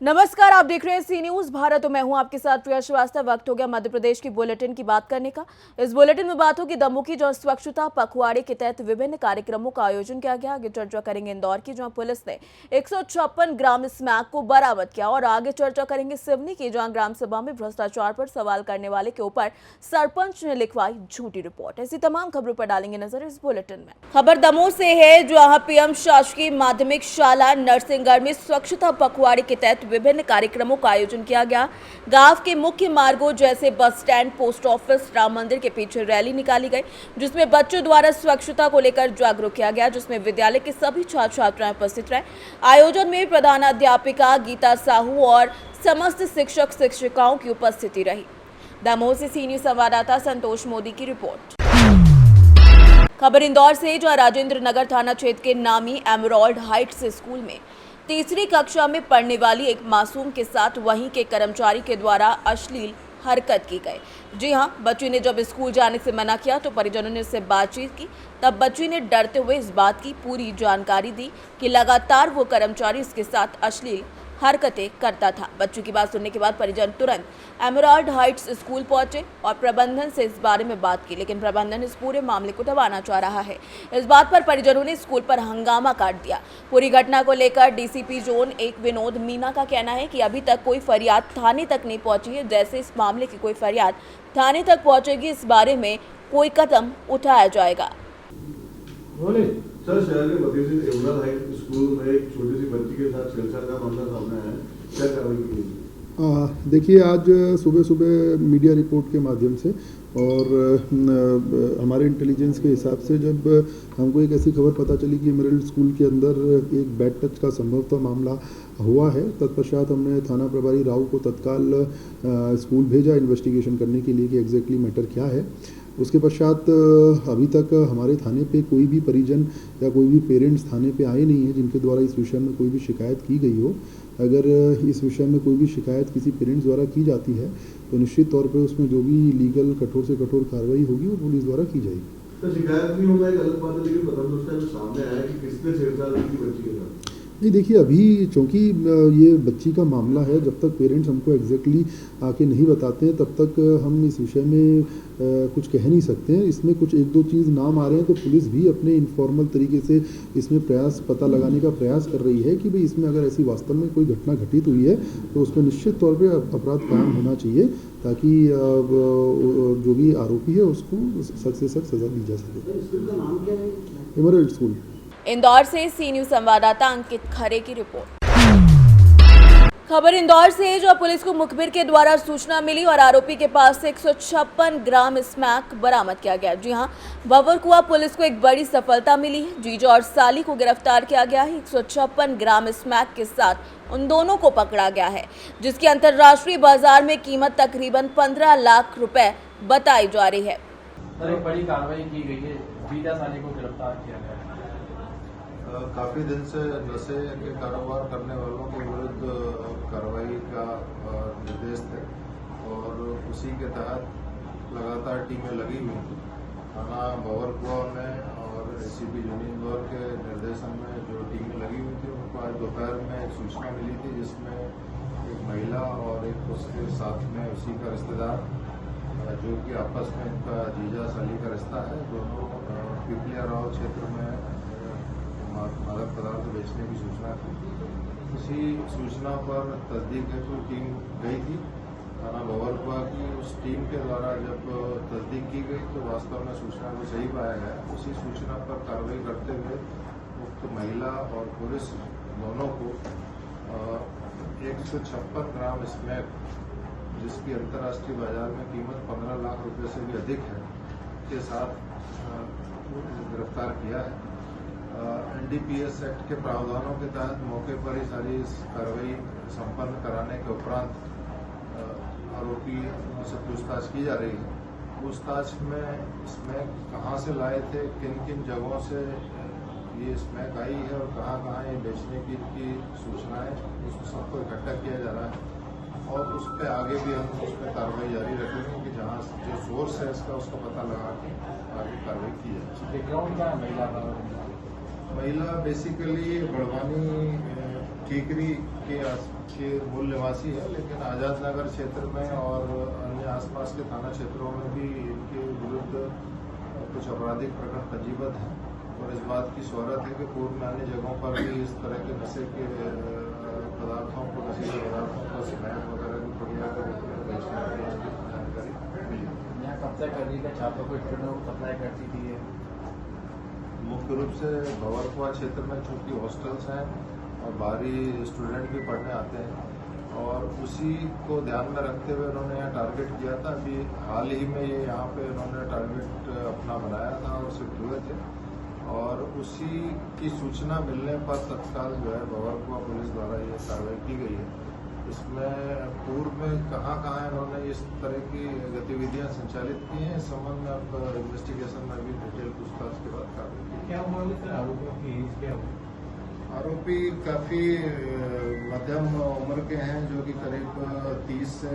नमस्कार, आप देख रहे हैं सी न्यूज भारत और मैं हूं आपके साथ प्रिया श्रीवास्तव। वक्त हो गया मध्य प्रदेश की बुलेटिन की बात करने का। इस बुलेटिन में बात होगी दमोह जो स्वच्छता पखवाड़े के तहत विभिन्न कार्यक्रमों का आयोजन किया गया। आगे चर्चा करेंगे इंदौर की, जहां पुलिस ने 156 ग्राम स्मैक को बरामद किया। और आगे चर्चा करेंगे सिवनी की, जहां ग्राम सभा में भ्रष्टाचार पर सवाल करने वाले के ऊपर सरपंच ने लिखवाई झूठी रिपोर्ट। ऐसी तमाम खबरों पर डालेंगे नजर इस बुलेटिन में। खबर दमोह से है, जहां पीएम शासकीय माध्यमिक शाला नरसिंहगढ़ में स्वच्छता पखवाड़े के तहत विभिन्न कार्यक्रमों का आयोजन किया गया। गांव के मुख्य मार्गों जैसे bus stand, post office, Ram मंदिर के पीछे रैली निकाली गई, जिसमें बच्चों द्वारा स्वच्छता को लेकर जागरूक किया गया, जिसमें विद्यालय के सभी छात्र छात्राएं उपस्थित रहे। आयोजन में प्रधानाध्यापिका गीता साहू और समस्त शिक्षक शिक्षिकाओं की उपस्थिति रही। दमोह से सी न्यूज संवाददाता संतोष मोदी की रिपोर्ट। खबर इंदौर से, जहां राजेंद्र नगर थाना क्षेत्र के नामी एमराल्ड हाइट्स स्कूल में तीसरी कक्षा में पढ़ने वाली एक मासूम के साथ वहीं के कर्मचारी के द्वारा अश्लील हरकत की गई। जी हां, बच्ची ने जब स्कूल जाने से मना किया तो परिजनों ने उससे बातचीत की। तब बच्ची ने डरते हुए इस बात की पूरी जानकारी दी कि लगातार वो कर्मचारी उसके साथ अश्लील हरकतें करता था। बच्चों की बात सुनने के बाद परिजन तुरंत एमराल्ड हाइट्स स्कूल पहुंचे और प्रबंधन से इस बारे में बात की, लेकिन प्रबंधन इस पूरे मामले को दबाना चाह रहा है। इस बात पर परिजनों ने स्कूल पर हंगामा काट दिया। पूरी घटना को लेकर डीसीपी जोन 1 विनोद मीना का कहना है कि अभी तक कोई फरियाद थाने तक नहीं पहुंची है। जैसे इस मामले की कोई फरियाद थाने तक पहुंचेगी, इस बारे में कोई कदम उठाया जाएगा। सर, शहर के भतीजे एमराल्ड हाई स्कूल में एक छोटी सी बच्ची के साथ छेड़छाड़ का मामला सामने आया है, क्या कार्रवाई की गई? देखिए, आज सुबह सुबह मीडिया रिपोर्ट के माध्यम से और हमारे इंटेलिजेंस के हिसाब से जब हमको एक ऐसी खबर पता चली कि एमराल्ड स्कूल के अंदर एक बैड टच का संभवतः मामला हुआ है, तत्पश्चात हमने थाना प्रभारी राव को तत्काल स्कूल भेजा इन्वेस्टिगेशन करने के लिए कि एग्जैक्टली मैटर क्या है। उसके पश्चात अभी तक हमारे थाने पे कोई भी परिजन या कोई भी पेरेंट्स थाने पे आए नहीं हैं जिनके द्वारा इस विषय में कोई भी शिकायत की गई हो। अगर इस विषय में कोई भी शिकायत किसी पेरेंट्स द्वारा की जाती है तो निश्चित तौर पे उसमें जो भी लीगल कठोर से कठोर कार्रवाई होगी वो पुलिस द्वारा की जाएगी। तो शिकायत नहीं होगा एक अलग बात है, लेकिन प्रथम दृष्टया जो सामने आया कि किसने छेड़छाड़ की बच्ची के साथ? नहीं, देखिए, अभी चूँकि ये बच्ची का मामला है, जब तक पेरेंट्स हमको एग्जैक्टली आके नहीं बताते हैं तब तक हम इस विषय में कुछ कह नहीं सकते हैं। इसमें कुछ एक दो चीज़ नाम आ रहे हैं तो पुलिस भी अपने इनफॉर्मल तरीके से इसमें पता लगाने का प्रयास कर रही है कि भाई इसमें अगर ऐसी वास्तव में कोई घटना घटित हुई है तो उसमें निश्चित तौर पे अपराध कायम होना चाहिए, ताकि जो भी आरोपी है उसको सख्त से सख्त सजा दी जा सके। स्कूल का नाम क्या है? Emerald school. इंदौर से सी न्यूज संवाददाता अंकित खरे की रिपोर्ट। खबर इंदौर से है, जो पुलिस को मुखबिर के द्वारा सूचना मिली और आरोपी के पास से 156 ग्राम स्मैक बरामद किया गया। जी हां, भंवरकुआ पुलिस को एक बड़ी सफलता मिली है। जीजा और साली को गिरफ्तार किया गया है। 156 ग्राम स्मैक के साथ उन दोनों को पकड़ा गया है, जिसकी अंतर्राष्ट्रीय बाजार में कीमत तकरीबन 15 लाख रुपए बताई जा रही है। एक बड़ी कार्रवाई की गई है, जीजा साली को गिरफ्तार किया गया है। काफ़ी दिन से नशे के कारोबार करने वालों के विरुद्ध कार्रवाई का निर्देश थे और उसी के तहत लगातार टीमें लगी हुई थी। थाना भंवरकुआ में और एसीपी यूनियन इंदौर के निर्देशन में जो टीमें लगी हुई थी उनको आज दोपहर में एक सूचना मिली थी, जिसमें एक महिला और एक उसके साथ में उसी का रिश्तेदार, जो कि आपस में इनका जीजा साली का रिश्ता है, दोनों पिपलिया राव क्षेत्र में मादक पदार्थ बेचने की सूचना थी। उसी सूचना पर तस्दीक हेतु टीम गई थी थाना भंवरकुआ की। उस टीम के द्वारा जब तस्दीक की गई तो वास्तव में सूचना को सही पाया गया। उसी सूचना पर कार्रवाई करते हुए उक्त महिला और पुलिस दोनों को 156 ग्राम स्मैक, जिसकी अंतर्राष्ट्रीय बाजार में कीमत 15 लाख रुपए से भी अधिक है, के साथ गिरफ्तार किया है। एनडीपीएस एक्ट के प्रावधानों के तहत मौके पर ही सारी कार्रवाई संपन्न कराने के उपरांत आरोपी से पूछताछ की जा रही है। पूछताछ में स्मैक कहां से लाए थे, किन किन जगहों से ये स्मैक आई है और कहां ये बेचने की सूचनाएं, उस सबको इकट्ठा किया जा रहा है और उस पर आगे भी हम उस पर कार्रवाई जारी रखेंगे कि जहां जो सोर्स है इसका उसका पता लगा के आगे कार्रवाई की जाए। बैकग्राउंड क्या है महिला बेसिकली बड़वानी ठीकरी के मूल निवासी है, लेकिन आज़ाद नगर क्षेत्र में और अन्य आसपास के थाना क्षेत्रों में भी इनके विरुद्ध कुछ आपराधिक प्रकरण पंजीबद्ध हैं और इस बात की शोहरत है कि पूर्व में अन्य जगहों पर भी इस तरह के नशे के पदार्थों को, नशीले पदार्थों को, सिगरेट वगैरह की प्रक्रिया के रूप में बेचने की जानकारी मिली। यहाँ कब्जा कर दी था, छात्रों को स्टूडेंटों को सप्लाई करती थी ये। मुख्य रूप से भंवरकुआ क्षेत्र में चूँकि हॉस्टल्स हैं और बाहरी स्टूडेंट भी पढ़ने आते हैं और उसी को ध्यान में रखते हुए उन्होंने यहाँ टारगेट किया था। अभी हाल ही में ये यहाँ पे उन्होंने टारगेट अपना बनाया था और शिफ्ट हुए थे और उसी की सूचना मिलने पर तत्काल जो है भंवरकुआ पुलिस द्वारा ये कार्रवाई की गई है। इसमें पूर्व में कहाँ इन्होंने इस तरह की गतिविधियां संचालित की हैं, इस संबंध में अब इन्वेस्टिगेशन में भी डिटेल पूछताछ के बाद कार्रवाई की। क्या हुआ सर आरोपियों की एज क्या हुई? आरोपी काफ़ी मध्यम उम्र के हैं, जो कि करीब 30 से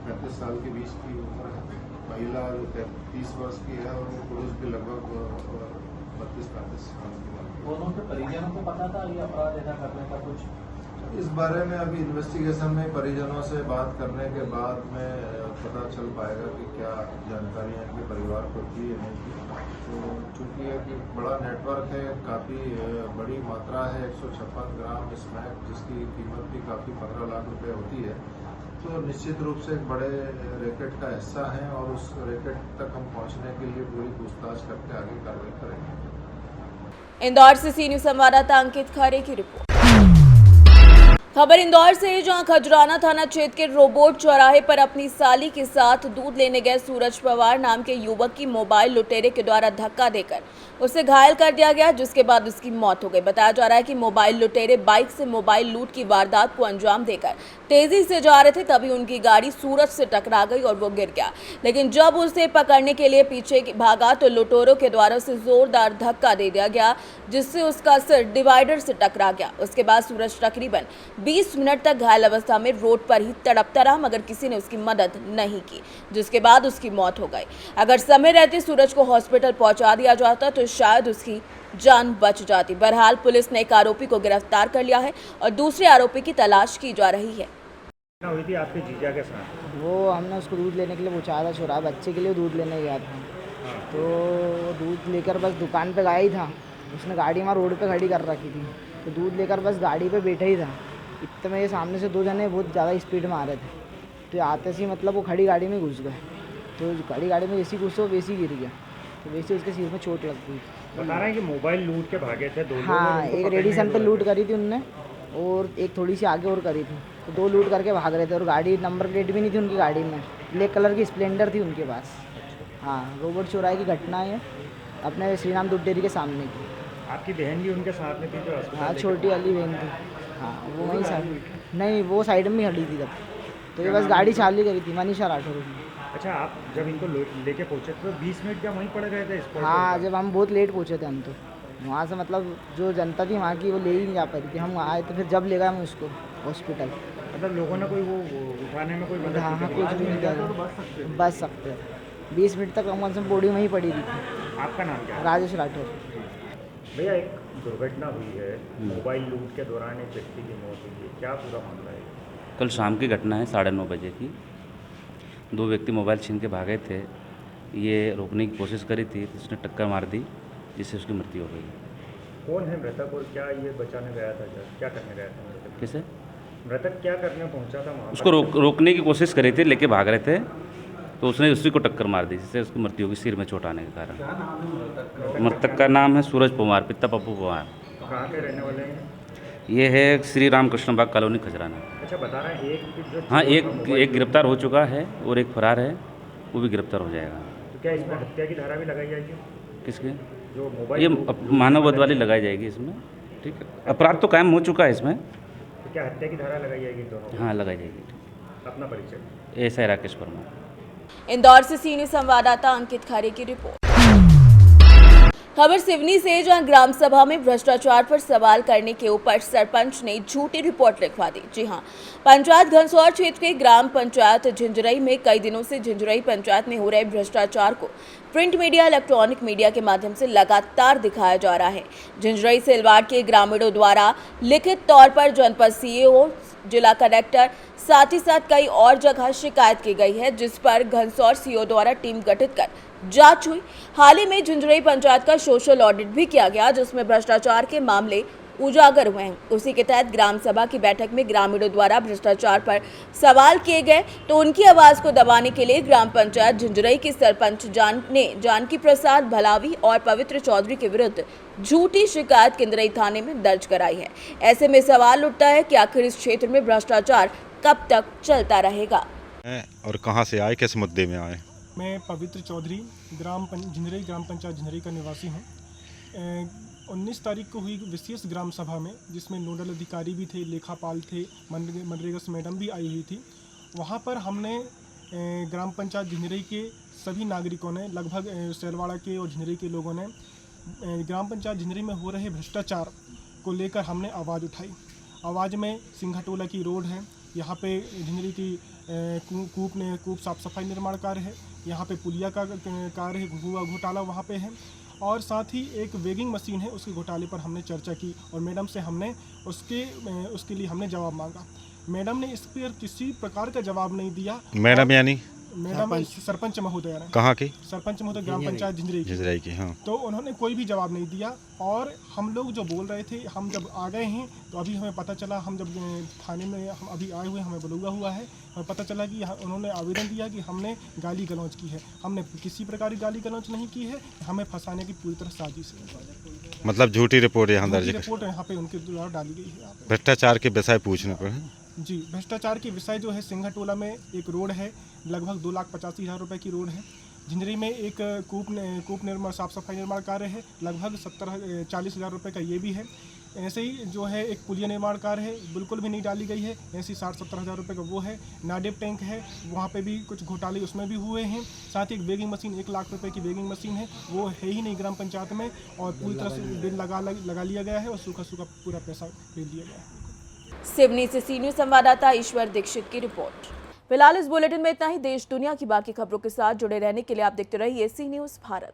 35 साल के बीच की उम्र है। महिला जो 30 वर्ष की है और वो पुरुष भी लगभग 32-35 साल की है। दोनों के परिजनों को पता था ये अपराध ऐसा करने का कुछ? इस बारे में अभी इन्वेस्टिगेशन में परिजनों से बात करने के बाद में पता चल पाएगा कि क्या जानकारियाँ इनके परिवार को दी या नहीं दी। तो चूँकि एक बड़ा नेटवर्क है, काफ़ी बड़ी मात्रा है, 156 ग्राम स्मैक, जिसकी कीमत भी काफ़ी 15 लाख रुपए होती है, तो निश्चित रूप से एक बड़े रैकेट का हिस्सा है और उस रैकेट तक हम पहुँचने के लिए पूरी पूछताछ करके आगे कार्रवाई करेंगे। इंदौर से सी न्यूज़ संवाददाता अंकित खरे की रिपोर्ट। खबर इंदौर से है, जहां खजराना थाना क्षेत्र के रोबोट चौराहे पर अपनी साली के साथ दूध लेने गए सूरज पवार नाम के युवक की मोबाइल लुटेरे के द्वारा धक्का देकर उसे घायल कर दिया गया, जिसके बाद उसकी मौत हो गई। बताया जा रहा है कि मोबाइल लुटेरे बाइक से मोबाइल लूट की वारदात को अंजाम देकर तेजी से जा रहे थे, तभी उनकी गाड़ी सूरज से टकरा गई और वो गिर गया। लेकिन जब उसे पकड़ने के लिए पीछे भागा तो लुटेरों के द्वारा उसे जोरदार धक्का दे दिया गया, जिससे उसका सिर डिवाइडर से टकरा गया। उसके बाद सूरज तकरीबन 20 मिनट तक घायल अवस्था में रोड पर ही तड़पता रहा, मगर किसी ने उसकी मदद नहीं की, जिसके बाद उसकी मौत हो गई। अगर समय रहते सूरज को हॉस्पिटल पहुंचा दिया जाता तो शायद उसकी जान बच जाती। बहरहाल पुलिस ने एक आरोपी को गिरफ्तार कर लिया है और दूसरे आरोपी की तलाश की जा रही है। हुई थी आपके जीजा के साथ? वो हमने उसको दूध लेने के लिए पूछा था, छोरा बच्चे के लिए दूध लेने गया था। तो दूध लेकर बस दुकान पे गया ही था, उसने गाड़ी वहाँ रोड पे खड़ी कर रखी थी, तो दूध लेकर बस गाड़ी पे बैठा ही था। इतने में ये सामने से 2 जने बहुत ज़्यादा स्पीड में आ रहे थे, तो आते से मतलब वो खड़ी गाड़ी में घुस गए। तो खड़ी गाड़ी में जैसी घुसे वैसी गिर गया, तो वैसे उसके सिर में चोट लग गई। बता रहे हैं कि मोबाइल लूट के भागे थे 2 लोग। हाँ, एक रेडिसन पे लूट करी थी उनने और एक थोड़ी सी आगे और करी थी, तो 2 लूट करके भाग रहे थे और गाड़ी नंबर प्लेट भी नहीं थी उनकी गाड़ी में, ब्लैक कलर की स्प्लेंडर थी उनके पास। हाँ, रोबोट चौराहे की घटना है अपने श्री राम दूध डेयरी के सामने की। आपकी बहन भी उनके साथ में थी जो अस्पताल? हाँ, छोटी वाली बहन थी। हाँ, वो वहीं साइड, नहीं वो साइड में खड़ी थी तब, तो ये बस गाड़ी चालू करी थी, मनीषा राठौर की। अच्छा, आप जब इनको लेके पहुंचे तो 20 मिनट क्या वहीं पड़ गए थे स्पॉट? हाँ, जब हम बहुत लेट पहुँचे थे हम, तो वहाँ से मतलब जो जनता थी वहाँ की वो ले ही नहीं जा पाई थी। हम आए तो फिर जब ले गए हम उसको हॉस्पिटल। मतलब लोगों ने कोई वो उठाने में कोई मदद हाँ, की? कुछ भी नहीं किया, बच सकते थे। 20 मिनट तक कम से कम बॉडी वहीं पड़ी थी। आपका नाम क्या है? राजेश राठौर। भैया, एक दुर्घटना हुई है, मोबाइल लूट के दौरान एक व्यक्ति की मौत हुई है, क्या पूरा मामला है? कल शाम की घटना है, 9:30 बजे की। 2 व्यक्ति मोबाइल छीन के भागे थे, ये रोकने की कोशिश करी थी तो उसने टक्कर मार दी, जिससे उसकी मृत्यु हो गई। कौन है मृतक और क्या ये बचाने गया था, क्या करने गया था मृतक? किसे? मृतक क्या करने पहुंचा था वहाँ? उसको रोकने की कोशिश करी थी, लेके भाग रहे थे, तो उसने उसी को टक्कर मार दी, जिससे उसकी मृत्यु होगी सिर में चोट आने के कारण। मृतक का नाम है सूरज पवार, पिता पप्पू पवार। कहाँ के रहने वाले हैं? ये है श्री राम कृष्ण बाग कॉलोनी खजराना। अच्छा, बता रहे हैं एक हाँ, एक गिरफ्तार हो चुका है और एक फरार है, वो भी गिरफ्तार हो जाएगा। तो क्या इसमें हत्या की धारा भी लगाई जाएगी? किसके? जो मोबाइल ये मानववध वाली लगाई जाएगी इसमें। ठीक है, अपराध तो कायम हो चुका है इसमें। तो क्या हत्या की धारा लगाई जाएगी दोनों? हाँ, लगाई जाएगी। अपना परिचय? ऐसा राकेश वर्मा। इंदौर से सी न्यूज़ संवाददाता अंकित खरे की रिपोर्ट। खबर सिवनी से, जहां ग्राम सभा में भ्रष्टाचार पर सवाल करने के ऊपर सरपंच ने झूठी रिपोर्ट लिखवा दी। जी हां, पंचायत घनसौर क्षेत्र के ग्राम पंचायत झिंझरई में कई दिनों से झिंझरई पंचायत में हो रहे भ्रष्टाचार को प्रिंट मीडिया, इलेक्ट्रॉनिक मीडिया के माध्यम से लगातार दिखाया जा रहा है। झिंझरई सेलवाड़ के ग्रामीणों द्वारा लिखित तौर पर जनपद सीईओ, जिला कलेक्टर, साथ ही साथ कई और जगह शिकायत की गई है, जिस पर घनसौर सीईओ द्वारा टीम गठित कर जांच हुई। हाल ही में झिंझरई पंचायत का सोशल ऑडिट भी किया गया, जिसमें भ्रष्टाचार के मामले उजागर हुए हैं। उसी के तहत ग्राम सभा की बैठक में ग्रामीणों द्वारा भ्रष्टाचार पर सवाल किए गए, तो उनकी आवाज को दबाने के लिए ग्राम पंचायत झिंझरई की सरपंच जानकी प्रसाद भलावी और पवित्र चौधरी के विरुद्ध झूठी शिकायत केंद्रई थाने में दर्ज कराई है। ऐसे में सवाल उठता है कि आखिर इस क्षेत्र में भ्रष्टाचार कब तक चलता रहेगा। और कहां से आए, किस मुद्दे में आए? मैं पवित्र चौधरी झिंझरई ग्राम पंचायत झिंझरई का निवासी हूँ। 19 तारीख को हुई विशेष ग्राम सभा में, जिसमें नोडल अधिकारी भी थे, लेखापाल थे, मनरेगा मैडम भी आई हुई थी। वहाँ पर हमने ग्राम पंचायत झिंझरई के सभी नागरिकों ने, लगभग सेलवाड़ा के और झिंझरई के लोगों ने ग्राम पंचायत झिंझरई में हो रहे भ्रष्टाचार को लेकर हमने आवाज़ उठाई। आवाज़ में सिंघाटोला की रोड है, यहाँ पे झिंझरई की कूप साफ सफाई निर्माण कार्य है, यहाँ पे पुलिया का कार्य है, हुआ घोटाला वहाँ पे है, और साथ ही एक वेगिंग मशीन है, उसके घोटाले पर हमने चर्चा की और मैडम से हमने उसके लिए हमने जवाब मांगा। मैडम ने इस पर किसी प्रकार का जवाब नहीं दिया। मैडम यानी मैडम सरपंच महोदय ने। कहाँ की? सरपंच महोदय ग्राम पंचायत झिंझरई की। हाँ। तो उन्होंने कोई भी जवाब नहीं दिया और हम लोग जो बोल रहे थे, हम जब आ गए हैं तो अभी हमें पता चला, हम जब थाने में हम अभी आए हुए, हमें बुलाया हुआ है, हमें पता चला कि उन्होंने आवेदन दिया कि हमने गाली गलौज की है। हमने किसी प्रकार की गाली गलौज नहीं की है, हमें फंसाने की पूरी तरह साजिश है। मतलब झूठी रिपोर्ट यहाँ दर्ज रिपोर्ट यहाँ पे उनके द्वारा डाली गई है। भ्रष्टाचार के विषय पूछने पर जी, भ्रष्टाचार के विषय जो है, सिंघाटोला में एक रोड है, लगभग 2,85,000 रुपये की रोड है। झिंझरई में एक कूप निर्माण साफ सफाई निर्माण कार्य है, लगभग 40,000 रुपये का ये भी है। ऐसे ही जो है एक पुलिया निर्माण कार्य है, बिल्कुल भी नहीं डाली गई है, ऐसे 60-70,000 रुपये का वो है। नाडेप टैंक है, वहाँ पे भी कुछ घोटाले उसमें भी हुए हैं। साथ ही एक वेगिंग मशीन, 1 लाख रुपये की वेगिंग मशीन है, वो है ही नहीं ग्राम पंचायत में, और पूरी तरह से बिल लगा लिया गया है और सूखा पूरा पैसा ले लिया गया है। सिवनी से सी न्यूज़ संवाददाता ईश्वर दीक्षित की रिपोर्ट। फिलहाल इस बुलेटिन में इतना ही। देश दुनिया की बाकी खबरों के साथ जुड़े रहने के लिए आप देखते रहिए सी न्यूज़ भारत।